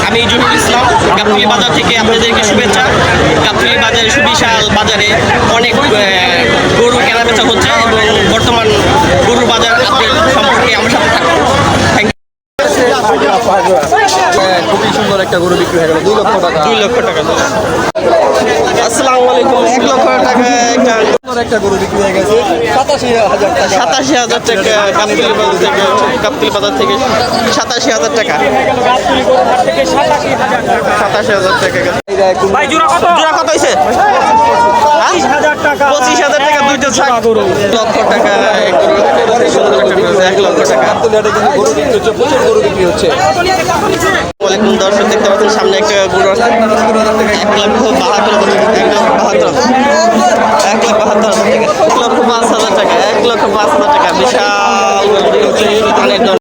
আমি জহুরুল ইসলাম গাবতলী বাজার থেকে আপনাদেরকে শুভেচ্ছা। গাবতলী বাজারে সুবিশাল বাজারে অনেক গরু কেনাবেচা হচ্ছে এবং বর্তমান গরুর বাজার আপডেট সম্পর্কে আমার সাথে থাকুন। থ্যাংক খুবই সুন্দর একটা গরু বিক্রি হয়ে গেল 2 লক্ষ টাকা। 2 লক্ষ টাকা। আসসালামু আলাইকুম। 1 লক্ষ টাকা একটা গরু বিক্রি হয়ে গেছে 87,000 টাকা। 87,000 টাকা গাবতলী বাজার থেকে 87,000 টাকা। 87,000 টাকা। ভাই জোড়া কত? জোড়া কত হয়েছে? 25,000 টাকা। 25,000 টাকা দুইটা ছাগ। লক্ষ টাকা সুন্দর একটা গরু, 1 লক্ষ টাকা। গাবতলী হাটে কিন্তু গরু বিক্রি হচ্ছে, প্রচুর গরু বিক্রি হচ্ছে। ওয়ালাইকুম দর্শক, দেখতে পাচ্ছেন সামনে একটা গরু আছে 1,72,000 টাকা, 1,72,000 টাকা, 1,05,000 টাকা, 1,05,000 টাকা, বিশাল গরু।